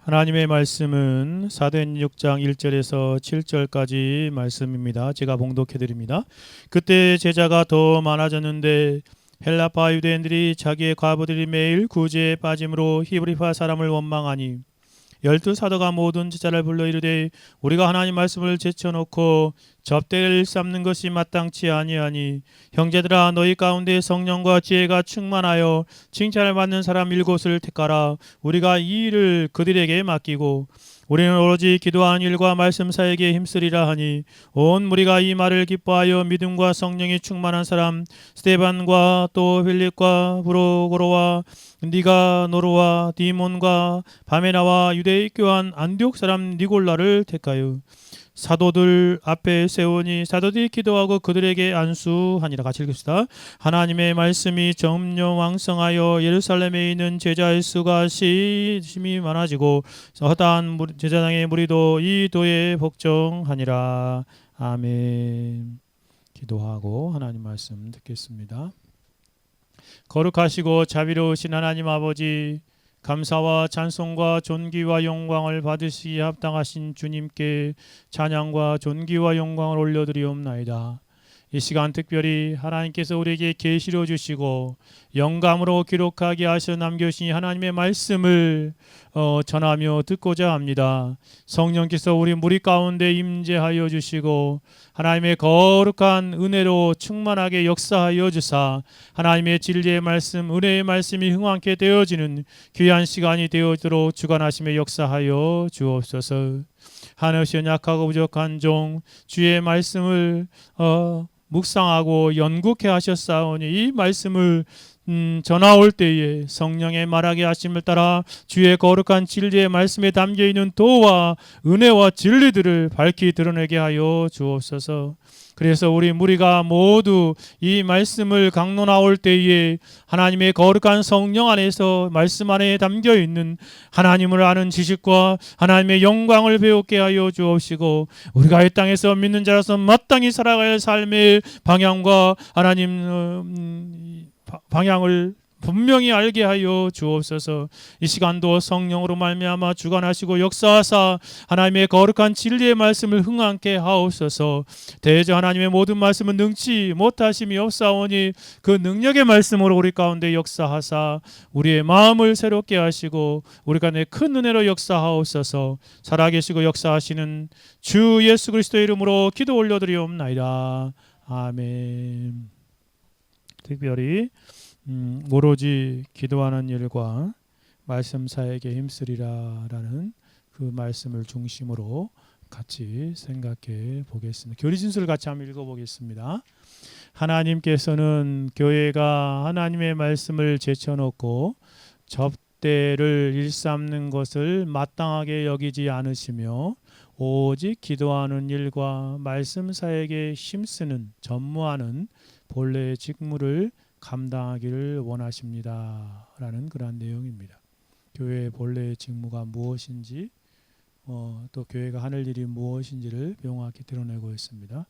하나님의 말씀은 사도행전 6장 1절에서 7절까지 말씀입니다. 제가 봉독해 드립니다. 그때 제자가 더 많아졌는데 헬라파 유대인들이 자기의 과부들이 매일 구제에 빠짐으로 히브리파 사람을 원망하니 열두 사도가 모든 제자를 불러 이르되 우리가 하나님 말씀을 제쳐놓고 접대를 삼는 것이 마땅치 아니하니 형제들아 너희 가운데 성령과 지혜가 충만하여 칭찬을 받는 사람 7을 택하라. 우리가 이 일을 그들에게 맡기고 우리는 오로지 기도하는 일과 말씀 사역에 힘쓰리라 하니 온 무리가 이 말을 기뻐하여 믿음과 성령이 충만한 사람 스데반과 또 필립과 브로고로와 니가노르와 디몬과 바메나와 유대의 교한 안디옥 사람 니골라를 택하여 사도들 앞에 세우니 사도들이 기도하고 그들에게 안수하니라. 같이 읽읍시다. 하나님의 말씀이 점점 왕성하여 예루살렘에 있는 제자의 수가 심히 많아지고 허다한 제사장의 무리도 이 도에 복종하니라. 아멘. 기도하고 하나님 말씀 듣겠습니다. 거룩하시고 자비로우신 하나님 아버지, 감사와 찬송과 존귀와 영광을 받으시기에 합당하신 주님께 찬양과 존귀와 영광을 올려드리옵나이다. 이 시간 특별히 하나님께서 우리에게 계시로 주시고 영감으로 기록하게 하셔 남겨주신 하나님의 말씀을 전하며 듣고자 합니다. 성령께서 우리 무리 가운데 임재하여 주시고 하나님의 거룩한 은혜로 충만하게 역사하여 주사 하나님의 진리의 말씀, 은혜의 말씀이 흥황케 되어지는 귀한 시간이 되어도록 주관하시며 역사하여 주옵소서. 하늘시 약하고 부족한 종 주의 말씀을 묵상하고 연구케 하셨사오니 이 말씀을 전하올 때에 성령의 말하게 하심을 따라 주의 거룩한 진리의 말씀에 담겨있는 도와 은혜와 진리들을 밝히 드러내게 하여 주옵소서. 그래서 우리 무리가 모두 이 말씀을 강론하올 때에 하나님의 거룩한 성령 안에서 말씀 안에 담겨있는 하나님을 아는 지식과 하나님의 영광을 배우게 하여 주옵시고 우리가 이 땅에서 믿는 자로서 마땅히 살아갈 삶의 방향과 하나님 방향을 분명히 알게 하여 주옵소서. 이 시간도 성령으로 말미암아 주관하시고 역사하사 하나님의 거룩한 진리의 말씀을 흥하게 하옵소서. 대저 하나님의 모든 말씀은 능치 못하심이 없사오니 그 능력의 말씀으로 우리 가운데 역사하사 우리의 마음을 새롭게 하시고 우리 가운데 큰 은혜로 역사하옵소서. 살아계시고 역사하시는 주 예수 그리스도의 이름으로 기도 올려드리옵나이다. 아멘. 특별히 오로지 기도하는 일과 말씀 사역에 힘쓰리라라는 그 말씀을 중심으로 같이 생각해 보겠습니다. 교리진술 같이 한번 읽어보겠습니다. 하나님께서는 교회가 하나님의 말씀을 제쳐놓고 접대를 일삼는 것을 마땅하게 여기지 않으시며 오직 기도하는 일과 말씀 사역에 힘쓰는 전무하는 본래의 직무를 감당하기를 원하십니다. 라는 그러한 내용입니다. 교회의 본래의 직무가 무엇인지 또 교회가 하는 일이 무엇인지를 명확히 드러내고 있습니다.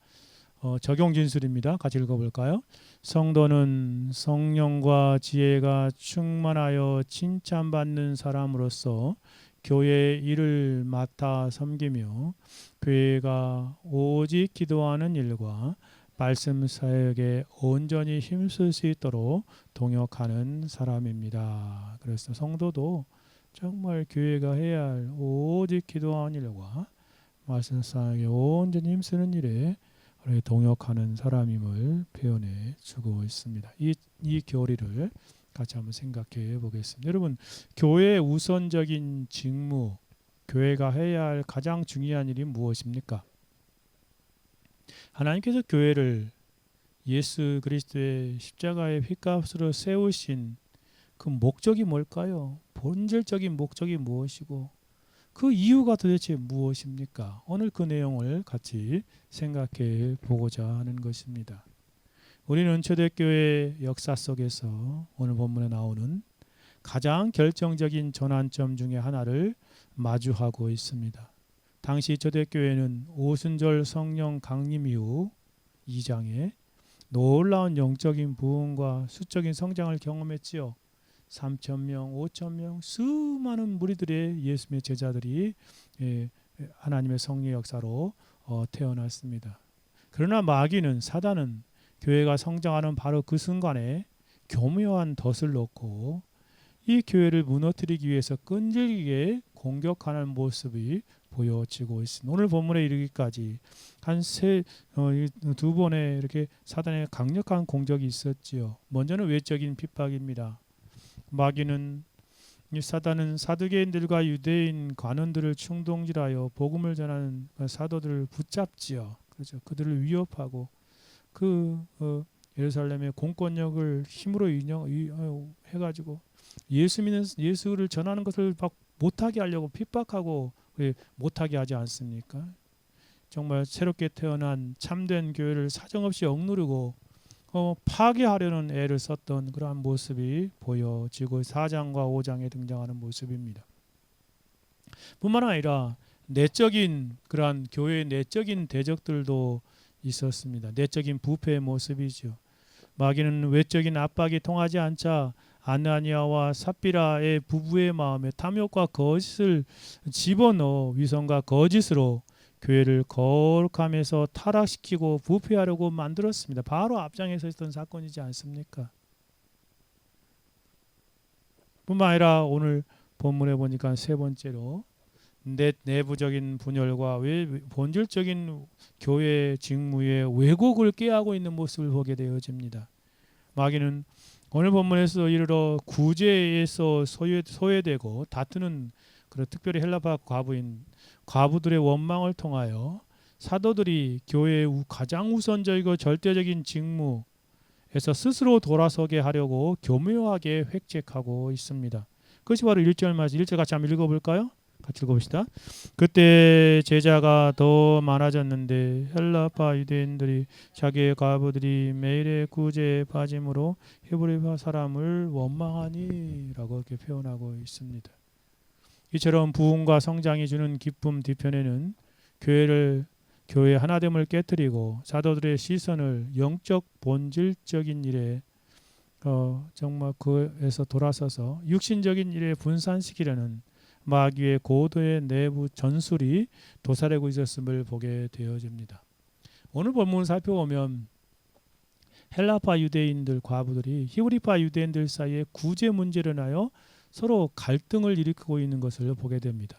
적용 진술입니다. 같이 읽어볼까요? 성도는 성령과 지혜가 충만하여 칭찬받는 사람으로서 교회의 일을 맡아 섬기며 교회가 오직 기도하는 일과 말씀 사역에 온전히 힘쓸 수 있도록 동역하는 사람입니다. 그래서 성도도 정말 교회가 해야 할 오직 기도하는 일과 말씀 사역에 온전히 힘쓰는 일에 동역하는 사람임을 표현해 주고 있습니다. 이 교리를 같이 한번 생각해 보겠습니다. 여러분, 교회의 우선적인 직무, 교회가 해야 할 가장 중요한 일이 무엇입니까? 하나님께서 교회를 예수 그리스도의 십자가의 핏값으로 세우신 그 목적이 뭘까요? 본질적인 목적이 무엇이고 그 이유가 도대체 무엇입니까? 오늘 그 내용을 같이 생각해 보고자 하는 것입니다. 우리는 초대교회 역사 속에서 오늘 본문에 나오는 가장 결정적인 전환점 중에 하나를 마주하고 있습니다. 당시 초대교회는 오순절 성령 강림 이후 2장에 놀라운 영적인 부흥과 수적인 성장을 경험했지요. 3,000명, 5,000명 수많은 무리들의 예수님의 제자들이 하나님의 성령 역사로 태어났습니다. 그러나 마귀는 사단은 교회가 성장하는 바로 그 순간에 교묘한 덫을 놓고 이 교회를 무너뜨리기 위해서 끈질기게 공격하는 모습이 보여지고 있습니다. 오늘 본문에 이르기까지 두 번의 이렇게 사단의 강력한 공격이 있었지요. 먼저는 외적인 핍박입니다. 마귀는 사단은 사두개인들과 유대인 관원들을 충동질하여 복음을 전하는 사도들을 붙잡지요. 그렇죠. 그들을 위협하고 예루살렘의 공권력을 힘으로 해가지고 예수를 전하는 것을 막 못하게 하려고 핍박하고 못하게 하지 않습니까? 정말 새롭게 태어난 참된 교회를 사정없이 억누르고 파괴하려는 애를 썼던 그러한 모습이 보여지고 4장과 5장에 등장하는 모습입니다. 뿐만 아니라 그러한 교회의 내적인 대적들도 있었습니다. 내적인 부패의 모습이죠. 마귀는 외적인 압박이 통하지 않자 아나니아와 삽비라의 부부의 마음에 탐욕과 거짓을 집어넣어 위선과 거짓으로 교회를 거룩함에서 타락시키고 부패하려고 만들었습니다. 바로 앞장에서 있던 사건이지 않습니까? 뿐만 아니라 오늘 본문에 보니까 세 번째로 내부적인 분열과 본질적인 교회 직무의 왜곡을 꾀하고 있는 모습을 보게 되어집니다. 마귀는 오늘 본문에서 이르러 구제에서 소외되고 다투는 특별히 헬라파 과부들의 원망을 통하여 사도들이 교회의 가장 우선적이고 절대적인 직무에서 스스로 돌아서게 하려고 교묘하게 획책하고 있습니다. 그것이 바로 1절 말씀. 1절 같이 한번 읽어볼까요? 같이 읽어봅시다. 그때 제자가 더 많아졌는데 헬라파 유대인들이 자기의 과부들이 매일의 구제에 빠짐으로 히브리파 사람을 원망하니 라고 이렇게 표현하고 있습니다. 이처럼 부흥과 성장이 주는 기쁨 뒤편에는 교회 하나됨을 깨뜨리고 사도들의 시선을 영적 본질적인 일에 정말 그에서 돌아서서 육신적인 일에 분산시키려는 마귀의 고도의 내부 전술이 도사리고 있었음을 보게 되어집니다. 오늘 본문을 살펴보면 헬라파 유대인들 과부들이 히브리파 유대인들 사이에 구제 문제를 인하여 서로 갈등을 일으키고 있는 것을 보게 됩니다.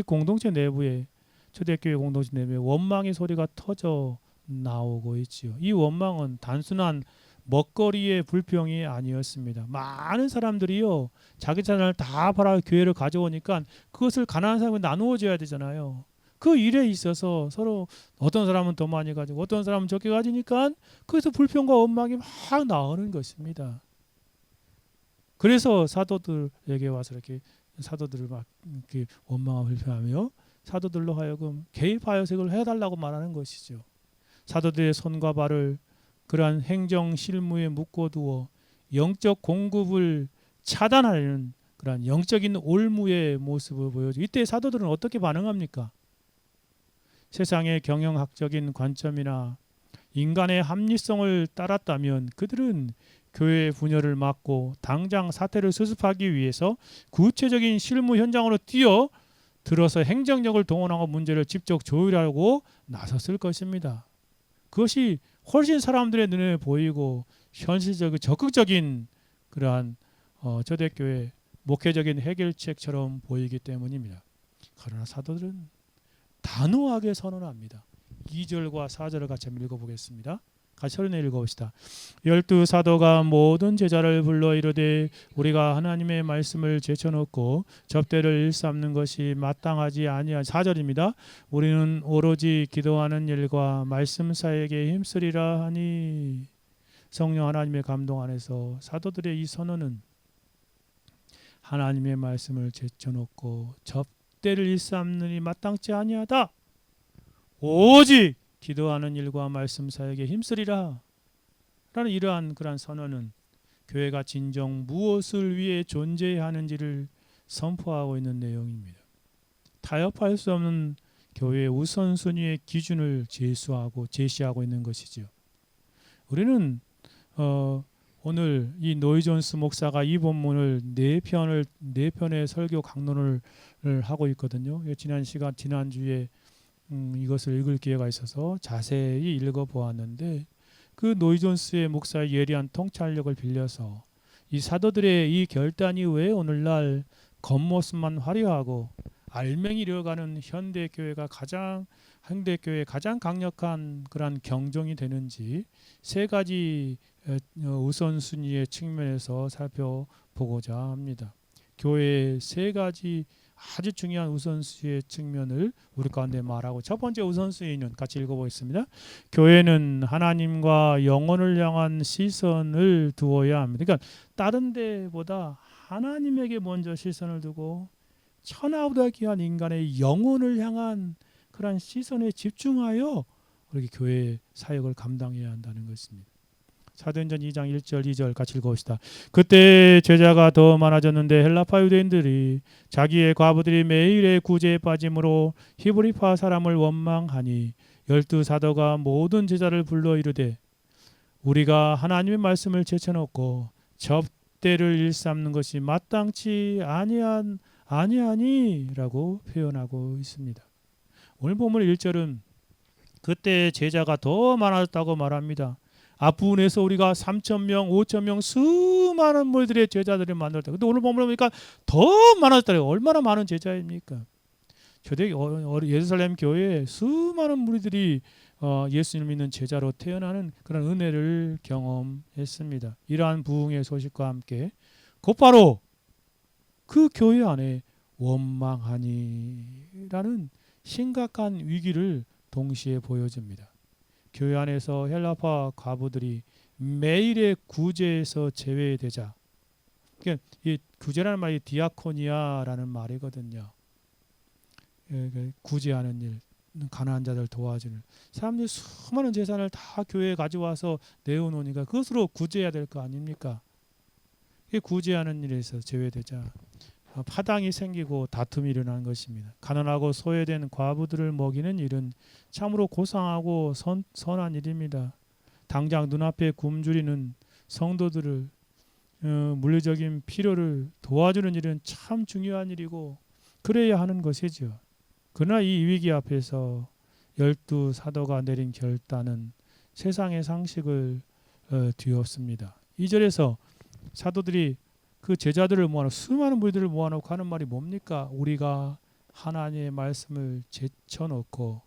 공동체 내부에 초대교회 공동체 내부에 원망의 소리가 터져 나오고 있지요. 이 원망은 단순한 먹거리의 불평이 아니었습니다. 많은 사람들이요 자기 자산을 다 팔아 교회를 가져오니까 그것을 가난한 사람에 나누어줘야 되잖아요. 그 일에 있어서 서로 어떤 사람은 더 많이 가지고 어떤 사람은 적게 가지니까 그래서 불평과 원망이 막 나오는 것입니다. 그래서 사도들에게 와서 이렇게 사도들을 막 이렇게 원망하고 불평하며 사도들로 하여금 개입하여서 이걸 해달라고 말하는 것이죠. 사도들의 손과 발을 그러한 행정 실무에 묶어두어 영적 공급을 차단하려는 그러한 영적인 올무의 모습을 보여줘. 이때 사도들은 어떻게 반응합니까? 세상의 경영학적인 관점이나 인간의 합리성을 따랐다면 그들은 교회의 분열을 막고 당장 사태를 수습하기 위해서 구체적인 실무 현장으로 뛰어들어서 행정력을 동원하고 문제를 직접 조율하고 나섰을 것입니다. 그것이 훨씬 사람들의 눈에 보이고 현실적이고 적극적인 그러한 초대교회 목회적인 해결책처럼 보이기 때문입니다. 그러나 사도들은 단호하게 선언합니다. 2절과 4절을 같이 한번 읽어보겠습니다. 같이 소리내 읽어봅시다. 12사도가 모든 제자를 불러 이르되 우리가 하나님의 말씀을 제쳐놓고 접대를 일삼는 것이 마땅하지 아니한 4절입니다. 우리는 오로지 기도하는 일과 말씀 사역에 힘쓰리라 하니. 성령 하나님의 감동 안에서 사도들의 이 선언은 하나님의 말씀을 제쳐놓고 접대를 일삼느니 마땅치 아니하다. 오직 기도하는 일과 말씀 사역에 힘쓰리라 라는 이러한 그러한 선언은 교회가 진정 무엇을 위해 존재해야 하는지를 선포하고 있는 내용입니다. 타협할 수 없는 교회의 우선순위의 기준을 제시하고 있는 것이죠. 우리는 오늘 이 노이 존스 목사가 이 본문을 네 편의 설교 강론을 하고 있거든요. 지난주에 이것을 읽을 기회가 있어서 자세히 읽어 보았는데, 그 노이 존스의 목사의 예리한 통찰력을 빌려서 이 사도들의 이 결단이 왜 오늘날 겉모습만 화려하고 알맹이 이어가는 현대 교회의 가장 강력한 그런 경종이 되는지 세 가지 우선순위의 측면에서 살펴보고자 합니다. 교회의 세 가지 아주 중요한 우선순위의 측면을 우리 가운데 말하고, 첫 번째 우선순위는 같이 읽어보겠습니다. 교회는 하나님과 영혼을 향한 시선을 두어야 합니다. 그러니까 다른 데보다 하나님에게 먼저 시선을 두고 천하보다 귀한 인간의 영혼을 향한 그런 시선에 집중하여 그렇게 교회의 사역을 감당해야 한다는 것입니다. 사도행전 2장 1절 2절 같이 읽어봅시다. 그때 제자가 더 많아졌는데 헬라파 유대인들이 자기의 과부들이 매일의 구제에 빠짐으로 히브리파 사람을 원망하니 12 사도가 모든 제자를 불러 이르되 우리가 하나님의 말씀을 제쳐놓고 접대를 일삼는 것이 마땅치 아니하니라고 표현하고 있습니다. 오늘 본문 1절은 그때 제자가 더 많아졌다고 말합니다. 앞부분에서 우리가 3,000명, 5,000명 수많은 무리들의 제자들을 만들었다. 근데 오늘 본문을 보니까 더 많아졌다. 얼마나 많은 제자입니까? 초대기 예루살렘 교회에 수많은 무리들이 예수님을 믿는 제자로 태어나는 그런 은혜를 경험했습니다. 이러한 부흥의 소식과 함께 곧바로 그 교회 안에 원망하니라는 심각한 위기를 동시에 보여줍니다. 교회 안에서 헬라파 과부들이 매일의 구제에서 제외되자, 그러니까 이 구제라는 말이 디아코니아라는 말이거든요. 구제하는 일, 가난한 자들 도와주는, 사람들이 수많은 재산을 다 교회에 가져와서 내어놓으니까 그것으로 구제해야 될 거 아닙니까? 구제하는 일에서 제외되자 파당이 생기고 다툼이 일어난 것입니다. 가난하고 소외된 과부들을 먹이는 일은 참으로 고상하고 선한 일입니다. 당장 눈앞에 굶주리는 성도들을 물리적인 필요를 도와주는 일은 참 중요한 일이고 그래야 하는 것이죠. 그러나 이 위기 앞에서 12 사도가 내린 결단은 세상의 상식을 뒤엎습니다. 2절에서 사도들이 그 제자들을 모아놓고 수많은 무리들을 모아놓고 하는 말이 뭡니까? 우리가 하나님의 말씀을 제쳐놓고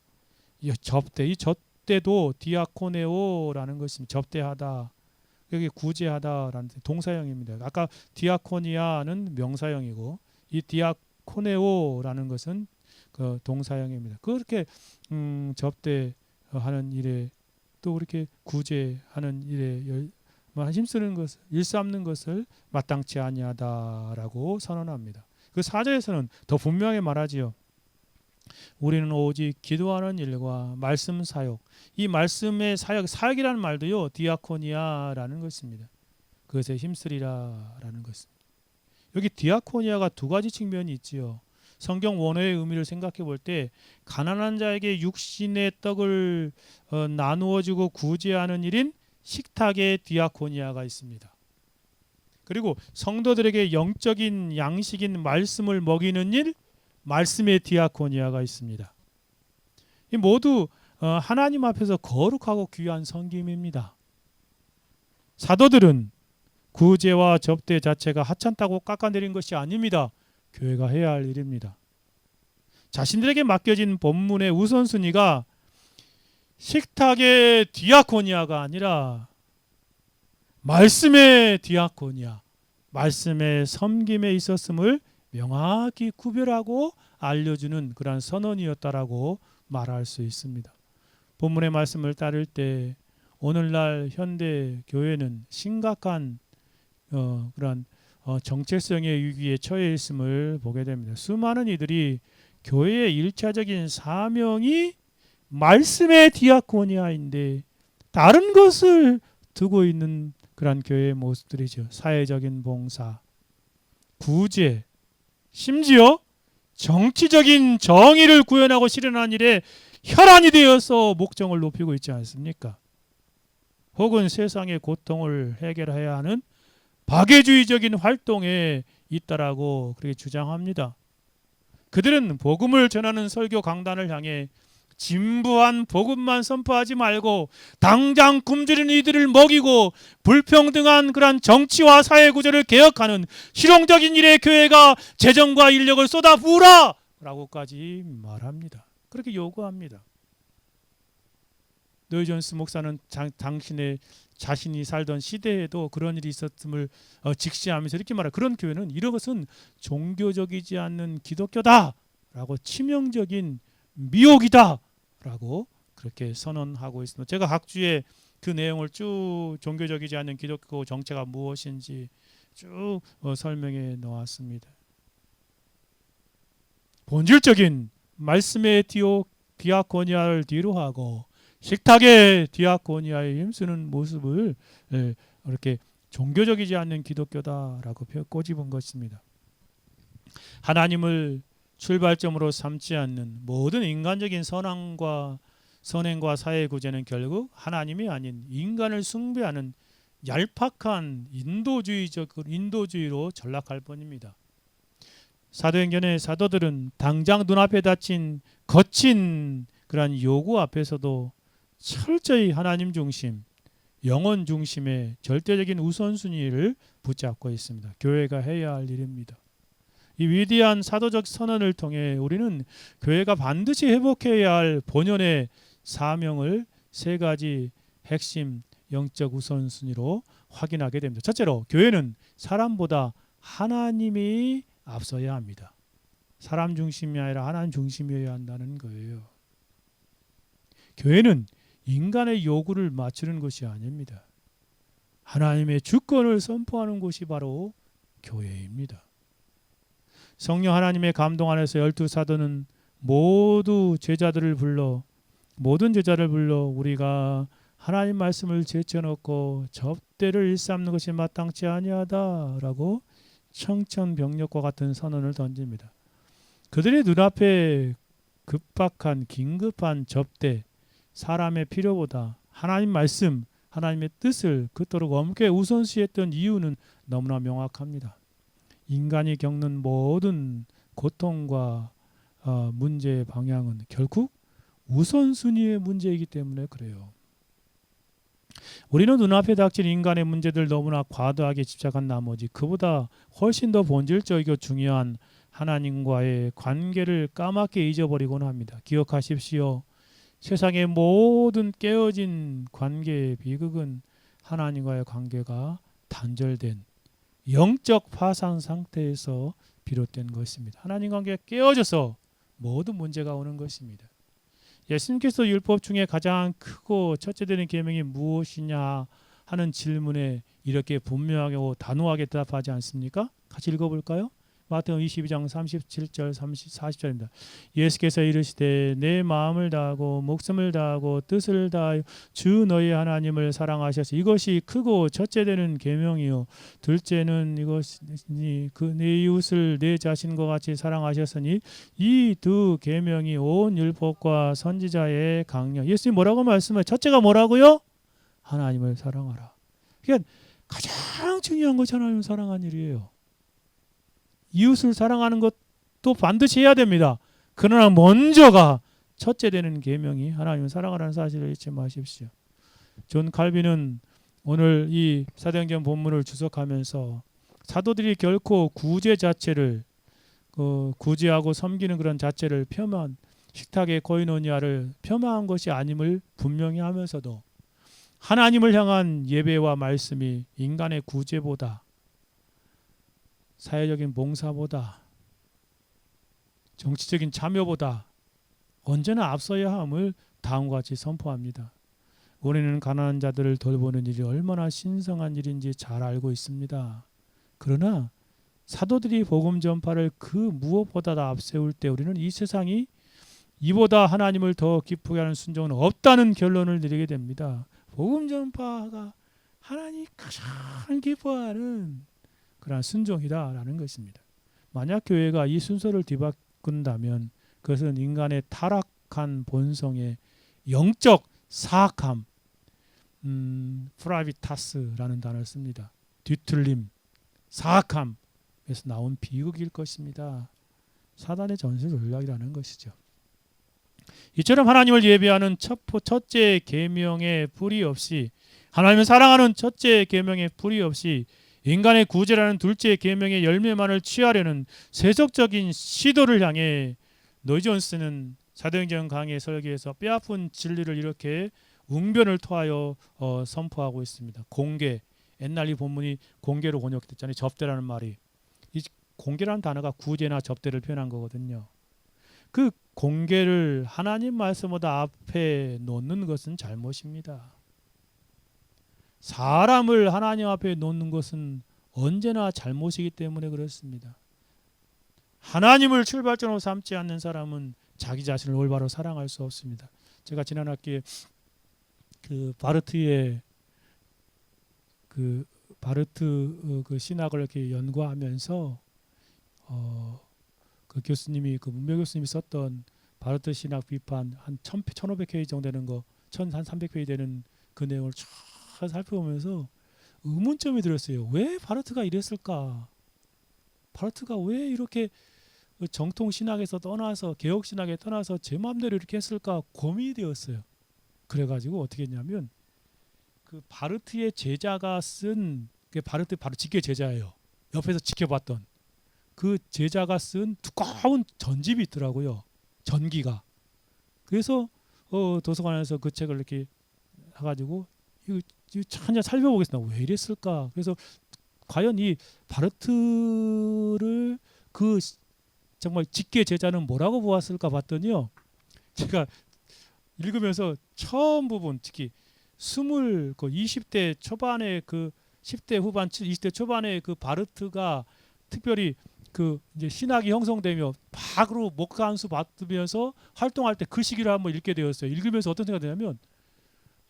이 접대도 디아코네오라는 것입니다. 접대하다, 여기 구제하다라는 동사형입니다. 아까 디아코니아는 명사형이고 이 디아코네오라는 것은 그 동사형입니다. 그렇게 접대하는 일에 또 그렇게 구제하는 일에 힘쓰는 것을, 일삼는 것을 마땅치 아니하다라고 선언합니다. 그 4절에서는 더 분명히 말하지요. 우리는 오직 기도하는 일과 말씀 사역, 이 말씀의 사역이라는 말도요, 디아코니아라는 것입니다. 그것에 힘쓰리라라는 것입니다. 여기 디아코니아가 두 가지 측면이 있지요. 성경 원어의 의미를 생각해 볼 때 가난한 자에게 육신의 떡을 나누어 주고 구제하는 일인 식탁의 디아코니아가 있습니다. 그리고 성도들에게 영적인 양식인 말씀을 먹이는 일, 말씀의 디아코니아가 있습니다. 이 모두 하나님 앞에서 거룩하고 귀한 섬김입니다. 사도들은 구제와 접대 자체가 하찮다고 깎아내린 것이 아닙니다. 교회가 해야 할 일입니다. 자신들에게 맡겨진 본문의 우선순위가 식탁의 디아코니아가 아니라 말씀의 디아코니아, 말씀의 섬김에 있었음을 명확히 구별하고 알려주는 그러한 선언이었다라고 말할 수 있습니다. 본문의 말씀을 따를 때 오늘날 현대 교회는 심각한 그러한 정체성의 위기에 처해 있음을 보게 됩니다. 수많은 이들이 교회의 일차적인 사명이 말씀의 디아코니아인데 다른 것을 두고 있는 그런 교회의 모습들이죠. 사회적인 봉사, 구제, 심지어 정치적인 정의를 구현하고 실현하는 일에 혈안이 되어서 목적을 높이고 있지 않습니까? 혹은 세상의 고통을 해결해야 하는 박애주의적인 활동에 있다라고 그렇게 주장합니다. 그들은 복음을 전하는 설교 강단을 향해 진부한 복음만 선포하지 말고 당장 굶주린 이들을 먹이고 불평등한 그런 정치와 사회 구조를 개혁하는 실용적인 일에 교회가 재정과 인력을 쏟아부으라! 라고까지 말합니다. 그렇게 요구합니다. 노이 존스 목사는 당신의 자신이 살던 시대에도 그런 일이 있었음을 직시하면서 이렇게 말해요. 그런 교회는 이런 것은 종교적이지 않는 기독교다 라고 치명적인 미혹이다 라고 그렇게 선언하고 있습니다. 제가 각 주에 그 내용을 쭉 종교적이지 않는 기독교 정체가 무엇인지 쭉 설명해 놓았습니다. 본질적인 말씀의 디아코니아를 뒤로하고 식탁의 디아코니아에 힘쓰는 모습을 이렇게 종교적이지 않는 기독교다라고 꼬집은 것입니다. 하나님을 출발점으로 삼지 않는 모든 인간적인 선행과 사회 구제는 결국 하나님이 아닌 인간을 숭배하는 얄팍한 인도주의로 전락할 뿐입니다. 사도행전의 사도들은 당장 눈앞에 닥친 거친 그러한 요구 앞에서도 철저히 하나님 중심, 영혼 중심의 절대적인 우선순위를 붙잡고 있습니다. 교회가 해야 할 일입니다. 이 위대한 사도적 선언을 통해 우리는 교회가 반드시 회복해야 할 본연의 사명을 세 가지 핵심 영적 우선순위로 확인하게 됩니다. 첫째로 교회는 사람보다 하나님이 앞서야 합니다. 사람 중심이 아니라 하나님 중심이어야 한다는 거예요. 교회는 인간의 요구를 맞추는 것이 아닙니다. 하나님의 주권을 선포하는 곳이 바로 교회입니다. 성령 하나님의 감동 안에서 12사도는 모든 제자를 불러 우리가 하나님 말씀을 제쳐놓고 접대를 일삼는 것이 마땅치 아니하다라고 청천벽력과 같은 선언을 던집니다. 그들의 눈앞에 급박한 긴급한 접대, 사람의 필요보다 하나님 말씀, 하나님의 뜻을 그토록 엄게 우선시했던 이유는 너무나 명확합니다. 인간이 겪는 모든 고통과 문제의 방향은 결국 우선순위의 문제이기 때문에 그래요. 우리는 눈앞에 닥친 인간의 문제들 너무나 과도하게 집착한 나머지 그보다 훨씬 더 본질적이고 중요한 하나님과의 관계를 까맣게 잊어버리곤 합니다. 기억하십시오. 세상의 모든 깨어진 관계의 비극은 하나님과의 관계가 단절된 영적 파산 상태에서 비롯된 것입니다. 하나님 관계가 깨어져서 모든 문제가 오는 것입니다. 예수님께서 율법 중에 가장 크고 첫째 되는 계명이 무엇이냐 하는 질문에 이렇게 분명하고 단호하게 대답하지 않습니까? 같이 읽어볼까요? 마태복음 22장 37절 40절입니다. 예수께서 이르시되 내 마음을 다하고 목숨을 다하고 뜻을 다하여 주 너희 하나님을 사랑하셔서 이것이 크고 첫째 되는 계명이요 둘째는 이것이니 내 이웃을 내 자신과 같이 사랑하셨으니 이 두 계명이 온 율법과 선지자의 강령. 예수님 뭐라고 말씀하세요? 첫째가 뭐라고요? 하나님을 사랑하라. 그러니까 가장 중요한 것이 하나님을 사랑하는 일이에요. 이웃을 사랑하는 것도 반드시 해야 됩니다. 그러나 먼저가 첫째 되는 계명이 하나님을 사랑하라는 사실을 잊지 마십시오. 존 칼빈은 오늘 이 사도행전 본문을 주석하면서 사도들이 결코 구제 자체를 구제하고 섬기는 그런 자체를 폄하한 식탁의 코이노니아를 폄하한 것이 아님을 분명히 하면서도 하나님을 향한 예배와 말씀이 인간의 구제보다 사회적인 봉사보다 정치적인 참여보다 언제나 앞서야 함을 다음과 같이 선포합니다. 우리는 가난한 자들을 돌보는 일이 얼마나 신성한 일인지 잘 알고 있습니다. 그러나 사도들이 복음 전파를 그 무엇보다 다 앞세울 때 우리는 이 세상이 이보다 하나님을 더 기쁘게 하는 순종은 없다는 결론을 내리게 됩니다. 복음 전파가 하나님이 가장 기뻐하는 그러한 순종이다라는 것입니다. 만약 교회가 이 순서를 뒤바꾼다면 그것은 인간의 타락한 본성의 영적 사악함, 프라비타스라는 단어를 씁니다. 뒤틀림, 사악함에서 나온 비극일 것입니다. 사단의 전술 전략이라는 것이죠. 이처럼 하나님을 예배하는 첫째 계명의 불이 없이, 하나님을 사랑하는 첫째 계명의 불이 없이 인간의 구제라는 둘째 계명의 열매만을 취하려는 세속적인 시도를 향해 노이 존스는 사도행전 강의 설계에서 뼈아픈 진리를 이렇게 웅변을 토하여 선포하고 있습니다. 공개, 옛날 이 본문이 공개로 번역됐잖아요. 접대라는 말이. 이 공개라는 단어가 구제나 접대를 표현한 거거든요. 그 공개를 하나님 말씀보다 앞에 놓는 것은 잘못입니다. 사람을 하나님 앞에 놓는 것은 언제나 잘못이기 때문에 그렇습니다. 하나님을 출발점으로 삼지 않는 사람은 자기 자신을 올바로 사랑할 수 없습니다. 제가 지난 학기에 그 바르트의 그 바르트 그 신학을 이렇게 연구하면서 그 교수님이, 그 문명 교수님이 썼던 바르트 신학 비판 한 1500페이지 정도 되는 거, 한 300페이지 되는 그 내용을 쫙 살펴보면서 의문점이 들었어요. 왜 바르트가 이랬을까? 바르트가 왜 이렇게 정통 신학에서 떠나서 개혁 신학에 떠나서 제 마음대로 이렇게 했을까 고민이 되었어요. 그래가지고 어떻게 했냐면 그 바르트의 제자가 쓴, 바르트 바로 직계 제자예요. 옆에서 지켜봤던 그 제자가 쓴 두꺼운 전집이 있더라고요. 전기가. 그래서 도서관에서 그 책을 이렇게 해가지고 이거 한번 살펴보겠습니다. 왜 이랬을까? 그래서 과연 이 바르트를 그 정말 직계 제자는 뭐라고 보았을까 봤더니요. 제가 읽으면서 처음 부분, 특히 20대 초반에 그 10대 후반, 20대 초반에 그 바르트가 특별히 그 이제 신학이 형성되며 박으로 목사 한 수 받으면서 활동할 때 그 시기를 한번 읽게 되었어요. 읽으면서 어떤 생각이 드냐면,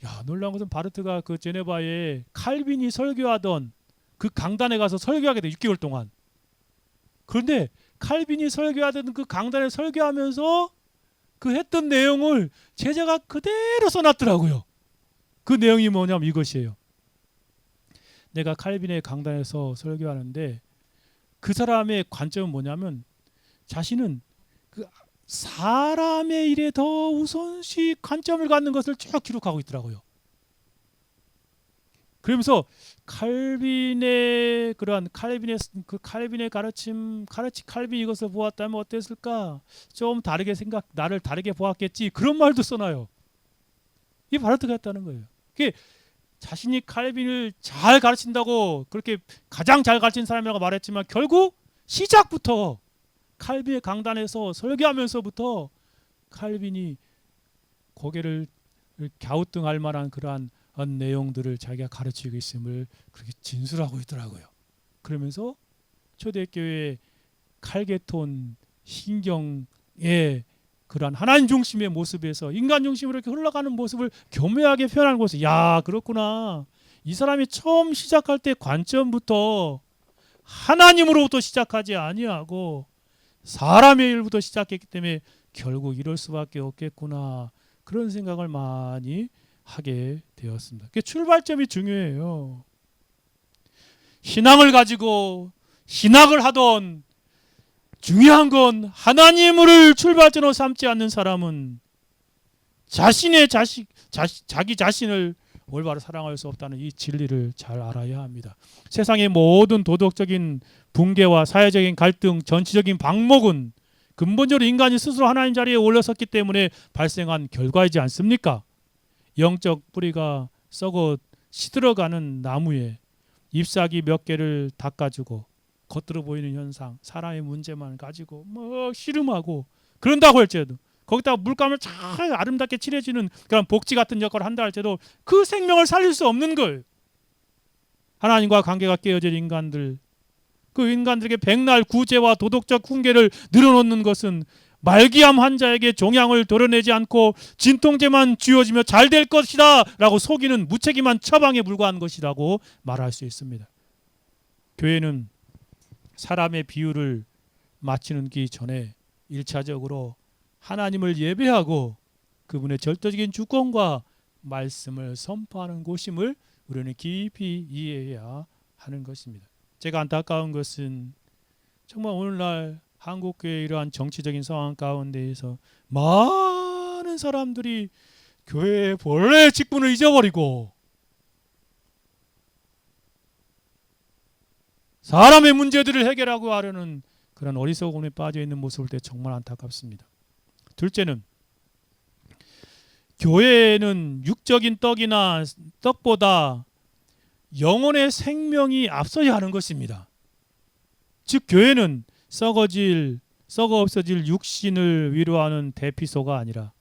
야, 놀라운 것은 바르트가 그 제네바에 칼빈이 설교하던 그 강단에 가서 설교하게 돼, 6개월 동안. 그런데 칼빈이 설교하던 그 강단에 설교하면서 그 했던 내용을 제자가 그대로 써놨더라고요. 그 내용이 뭐냐면 이것이에요. 내가 칼빈의 강단에서 설교하는데 그 사람의 관점은 뭐냐면 자신은 그 사람의 일에 더 우선시 관점을 갖는 것을 쭉 기록하고 있더라고요. 그러면서 칼빈의 그러한 칼빈의 칼빈이 이것을 보았다면 어땠을까? 좀 다르게 나를 다르게 보았겠지. 그런 말도 써놔요. 이게 바르트가 했다는 거예요. 그게 자신이 칼빈을 잘 가르친다고 그렇게 가장 잘 가르친 사람이라고 말했지만 결국 시작부터 칼빈의 강단에서 설교하면서부터 칼빈이 고개를 갸우뚱할 만한 그러한 내용들을 자기가 가르치고 있음을 그렇게 진술하고 있더라고요. 그러면서 초대교회 칼게톤 신경의 그러한 하나님 중심의 모습에서 인간 중심으로 이렇게 흘러가는 모습을 교묘하게 표현하는 것이, 야, 그렇구나. 이 사람이 처음 시작할 때 관점부터 하나님으로부터 시작하지 아니하고 사람의 일부터 시작했기 때문에 결국 이럴 수밖에 없겠구나. 그런 생각을 많이 하게 되었습니다. 그게 출발점이 중요해요. 신앙을 가지고 신학을 하던 중요한 건 하나님을 출발점으로 삼지 않는 사람은 자기 자신을 올바로 사랑할 수 없다는 이 진리를 잘 알아야 합니다. 세상의 모든 도덕적인 붕괴와 사회적인 갈등, 전체적인 방목은 근본적으로 인간이 스스로 하나님 자리에 올라섰기 때문에 발생한 결과이지 않습니까? 영적 뿌리가 썩어 시들어가는 나무에 잎사귀 몇 개를 닦아주고 겉으로 보이는 현상, 사람의 문제만 가지고 뭐 씨름하고 그런다고 할지라도 거기다가 물감을 잘 아름답게 칠해주는 그런 복지 같은 역할을 한다 할지라도 그 생명을 살릴 수 없는 걸. 하나님과 관계가 깨어진 인간들, 그 인간들에게 백날 구제와 도덕적 훈계를 늘어놓는 것은 말기암 환자에게 종양을 도려내지 않고 진통제만 쥐어주며 잘 될 것이다 라고 속이는 무책임한 처방에 불과한 것이라고 말할 수 있습니다. 교회는 사람의 비유를 마치기 전에 1차적으로 하나님을 예배하고 그분의 절대적인 주권과 말씀을 선포하는 곳임을 우리는 깊이 이해해야 하는 것입니다. 제가 안타까운 것은 정말 오늘날 한국교회 이러한 정치적인 상황 가운데에서 많은 사람들이 교회의 본래 직분을 잊어버리고 사람의 문제들을 해결하고 하려는 그런 어리석음에 빠져 있는 모습을 볼 때 정말 안타깝습니다. 둘째는 교회에는 육적인 떡이나 떡보다 영혼의 생명이 앞서야 하는 것입니다. 즉 교회는 썩어 없어질 육신을 위로하는 대피소가 아니라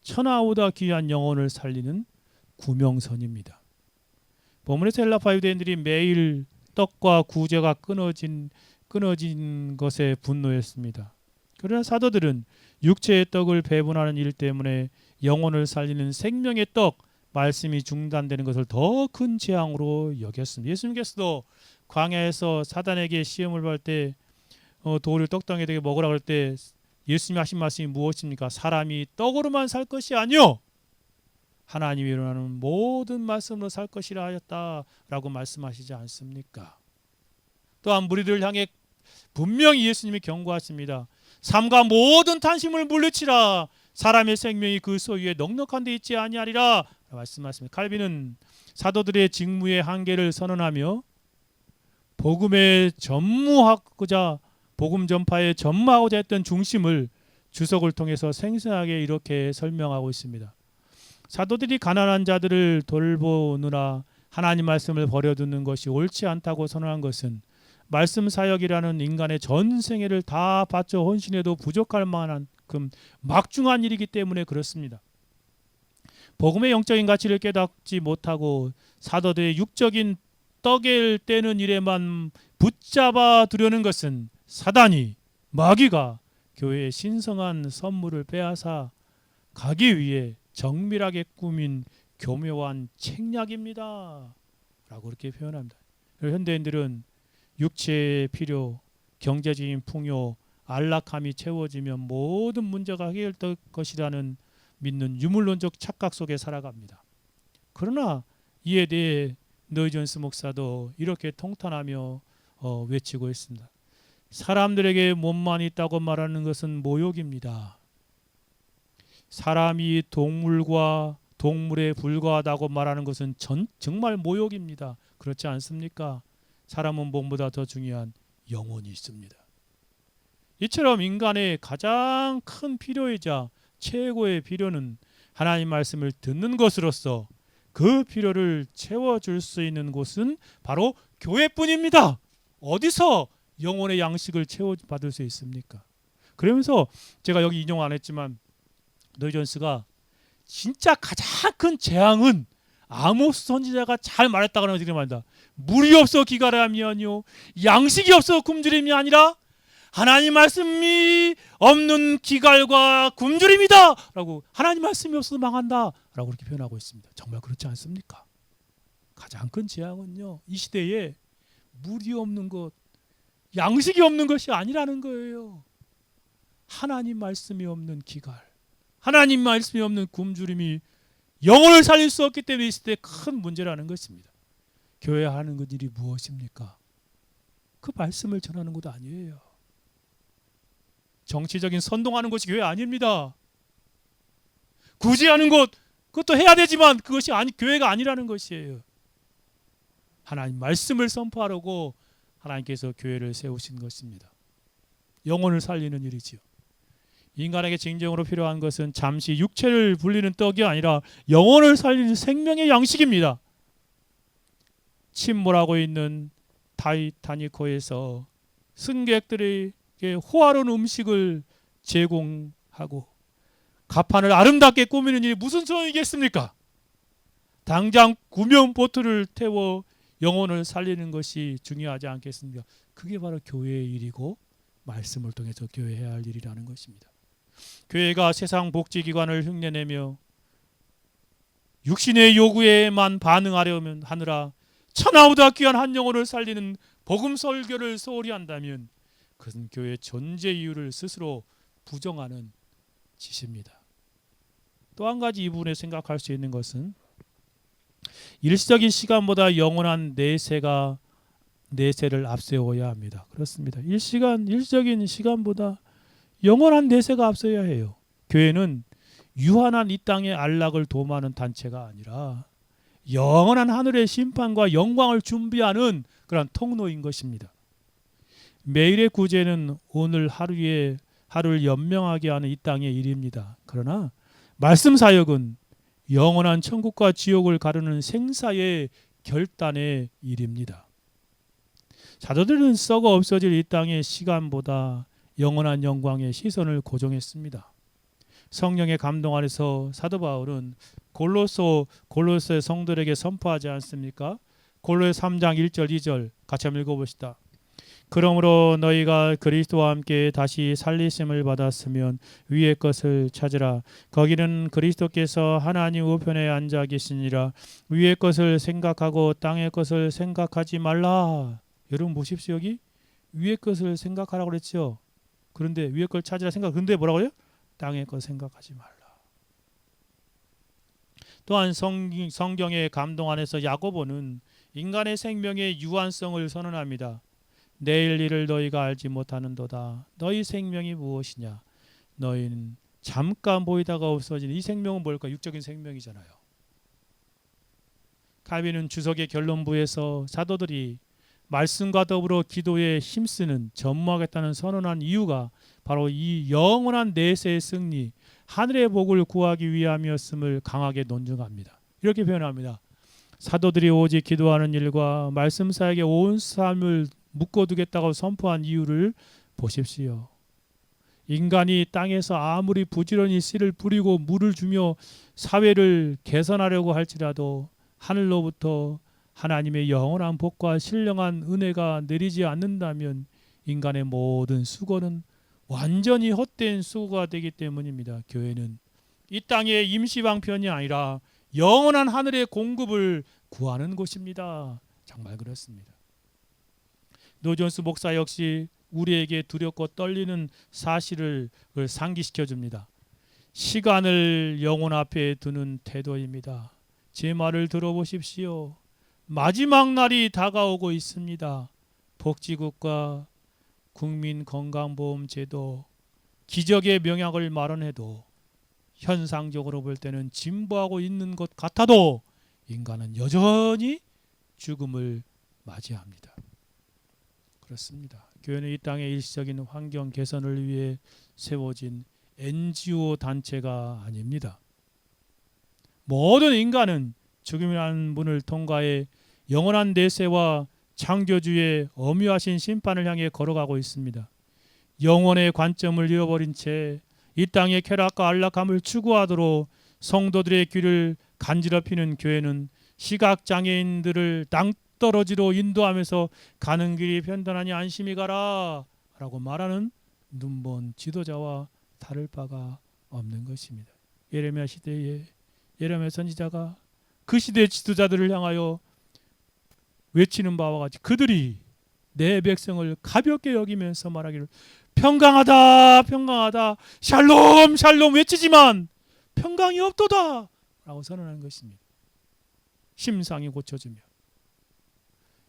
천하보다 귀한 영혼을 살리는 구명선입니다. 본문에서 헬라파 유대인들이 매일 떡과 구제가 끊어진 것에 분노했습니다. 그러나 사도들은 육체의 떡을 배분하는 일 때문에 영혼을 살리는 생명의 떡 말씀이 중단되는 것을 더 큰 재앙으로 여겼습니다. 예수님께서도 광야에서 사단에게 시험을 받을 때 돌을 떡덩이에게 먹으라 그럴 때 예수님이 하신 말씀이 무엇입니까? 사람이 떡으로만 살 것이 아니요 하나님이 일어나는 모든 말씀으로 살 것이라 하였다라고 말씀하시지 않습니까? 또한 무리들을 향해 분명히 예수님이 경고하십니다. 삼가 모든 탄식을 물리치라. 사람의 생명이 그 소유에 넉넉한 데 있지 아니하리라 말씀하십니다. 칼빈은 사도들의 직무의 한계를 선언하며 복음 전파에 전무하고자 했던 중심을 주석을 통해서 생생하게 이렇게 설명하고 있습니다. 사도들이 가난한 자들을 돌보느라 하나님 말씀을 버려두는 것이 옳지 않다고 선언한 것은 말씀 사역이라는 인간의 전 생애를 다 바쳐 헌신해도 부족할 만큼 막중한 일이기 때문에 그렇습니다. 복음의 영적인 가치를 깨닫지 못하고 사도들의 육적인 떡을 떼는 일에만 붙잡아 두려는 것은 사단이 마귀가 교회의 신성한 선물을 빼앗아 가기 위해 정밀하게 꾸민 교묘한 책략입니다 라고 그렇게 표현합니다. 현대인들은 육체의 필요, 경제적인 풍요, 안락함이 채워지면 모든 문제가 해결될 것이라는 믿는 유물론적 착각 속에 살아갑니다. 그러나 이에 대해 노이 존스 목사도 이렇게 통탄하며 외치고 있습니다. 사람들에게 몸만 있다고 말하는 것은 모욕입니다. 사람이 동물에 불과하다고 말하는 것은 정말 모욕입니다. 그렇지 않습니까? 사람은 몸보다 더 중요한 영혼이 있습니다. 이처럼 인간의 가장 큰 필요이자 최고의 필요는 하나님 말씀을 듣는 것으로서 그 필요를 채워줄 수 있는 곳은 바로 교회뿐입니다. 어디서 영혼의 양식을 채워받을 수 있습니까? 그러면서 제가 여기 인용 안 했지만 노이 존스가 진짜 가장 큰 재앙은 아모스 선지자가 잘 말했다고 하는 것이 말입니다. 물이 없어 기갈함이 아니요 양식이 없어 굶주림이 아니라 하나님 말씀이 없는 기갈과 굶주림이다 라고 하나님 말씀이 없어서 망한다 라고 그렇게 표현하고 있습니다. 정말 그렇지 않습니까? 가장 큰 재앙은요 이 시대에 물이 없는 것 양식이 없는 것이 아니라는 거예요. 하나님 말씀이 없는 기갈 하나님 말씀이 없는 굶주림이 영혼을 살릴 수 없기 때문에 이 시대에 큰 문제라는 것입니다. 교회가 하는 그 일이 무엇입니까? 그 말씀을 전하는 것 아니에요. 정치적인 선동하는 것이 교회 아닙니다. 구제하는 것 그것도 해야 되지만 그것이 교회가 아니라는 것이에요. 하나님 말씀을 선포하려고 하나님께서 교회를 세우신 것입니다. 영혼을 살리는 일이지요. 인간에게 진정으로 필요한 것은 잠시 육체를 불리는 떡이 아니라 영혼을 살리는 생명의 양식입니다. 침몰하고 있는 타이타닉호에서 승객들에게 호화로운 음식을 제공하고 갑판을 아름답게 꾸미는 일이 무슨 소용이겠습니까? 당장 구명 보트를 태워 영혼을 살리는 것이 중요하지 않겠습니까? 그게 바로 교회의 일이고 말씀을 통해서 교회해야 할 일이라는 것입니다. 교회가 세상 복지기관을 흉내내며 육신의 요구에만 반응하려면 하느라 천하보다 귀한 한 영혼을 살리는 복음 설교를 소홀히 한다면 그것은 교회의 존재 이유를 스스로 부정하는 짓입니다. 또 한 가지 이 부분에 생각할 수 있는 것은 일시적인 시간보다 영원한 내세를 앞세워야 합니다. 그렇습니다. 일시적인 시간보다 영원한 내세가 앞서야 해요. 교회는 유한한 이 땅의 안락을 도모하는 단체가 아니라 영원한 하늘의 심판과 영광을 준비하는 그런 통로인 것입니다. 매일의 구제는 오늘 하루를 연명하게 하는 이 땅의 일입니다. 그러나 말씀 사역은 영원한 천국과 지옥을 가르는 생사의 결단의 일입니다. 사도들은 썩어 없어질 이 땅의 시간보다 영원한 영광의 시선을 고정했습니다. 성령의 감동 안에서 사도 바울은 골로새 성도들에게 선포하지 않습니까? 골로새 3장 1절 2절 같이 한번 읽어봅시다. 그러므로 너희가 그리스도와 함께 다시 살리심을 받았으면 위의 것을 찾으라. 거기는 그리스도께서 하나님 우편에 앉아 계시니라. 위의 것을 생각하고 땅의 것을 생각하지 말라. 여러분 보십시오. 여기 위의 것을 생각하라고 그랬죠. 그런데 위의 걸 찾으라 생각. 그런데 뭐라고요? 땅의 것 생각하지 말라. 또한 성경의 감동 안에서 야고보는 인간의 생명의 유한성을 선언합니다. 내일 일을 너희가 알지 못하는도다. 너희 생명이 무엇이냐? 너희는 잠깐 보이다가 없어진 이 생명은 뭘까? 육적인 생명이잖아요. 칼빈은 주석의 결론부에서 사도들이 말씀과 더불어 기도에 힘쓰는 전무하겠다는 선언한 이유가 바로 이 영원한 내세의 승리, 하늘의 복을 구하기 위함이었음을 강하게 논증합니다. 이렇게 표현합니다. 사도들이 오직 기도하는 일과 말씀 사역에 온 삶을 묶어두겠다고 선포한 이유를 보십시오. 인간이 땅에서 아무리 부지런히 씨를 뿌리고 물을 주며 사회를 개선하려고 할지라도 하늘로부터 하나님의 영원한 복과 신령한 은혜가 내리지 않는다면 인간의 모든 수고는 완전히 헛된 수고가 되기 때문입니다. 교회는 이 땅의 임시방편이 아니라 영원한 하늘의 공급을 구하는 곳입니다. 정말 그렇습니다. 노존스 목사 역시 우리에게 두렵고 떨리는 사실을 상기시켜 줍니다. 시간을 영혼 앞에 두는 태도입니다. 제 말을 들어보십시오. 마지막 날이 다가오고 있습니다. 복지국가, 국민건강보험제도, 기적의 명약을 마련해도 현상적으로 볼 때는 진보하고 있는 것 같아도 인간은 여전히 죽음을 맞이합니다. 그렇습니다. 교회는 이 땅의 일시적인 환경 개선을 위해 세워진 NGO 단체가 아닙니다. 모든 인간은 죽음이라는 문을 통과해 영원한 내세와 창조주의 엄유하신 심판을 향해 걸어가고 있습니다. 영혼의 관점을 잃어버린 채 이 땅의 쾌락과 안락함을 추구하도록 성도들의 귀를 간지럽히는 교회는 시각장애인들을 낭떠러지로 인도하면서 가는 길이 편안하니 안심히 가라 라고 말하는 눈먼 지도자와 다를 바가 없는 것입니다. 예레미야 시대에 예레미야 선지자가 그 시대의 지도자들을 향하여 외치는 바와 같이 그들이 내 백성을 가볍게 여기면서 말하기를 평강하다 평강하다 샬롬 샬롬 외치지만 평강이 없도다 라고 선언하는 것입니다. 심상이 고쳐지며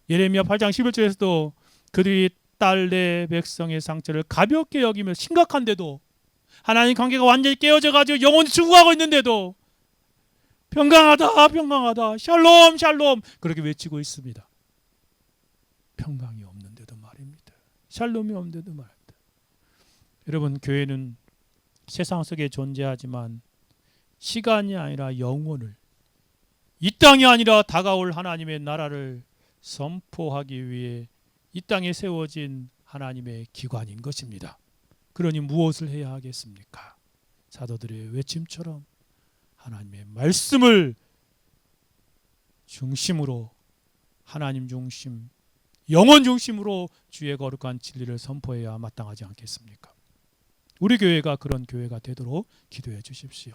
예레미야 8장 11절에서도 그들이 딸 내 백성의 상처를 가볍게 여기며 심각한데도 하나님 관계가 완전히 깨어져 가지고 영혼이 죽어가고 있는데도 평강하다 평강하다 샬롬 샬롬 그렇게 외치고 있습니다. 평강이 없는데도 말입니다. 샬롬이 없는데도 말입니다. 여러분 교회는 세상 속에 존재하지만 시간이 아니라 영혼을 이 땅이 아니라 다가올 하나님의 나라를 선포하기 위해 이 땅에 세워진 하나님의 기관인 것입니다. 그러니 무엇을 해야 하겠습니까? 사도들의 외침처럼 하나님의 말씀을 중심으로 하나님 중심, 영혼 중심으로 주의 거룩한 진리를 선포해야 마땅하지 않겠습니까? 우리 교회가 그런 교회가 되도록 기도해 주십시오.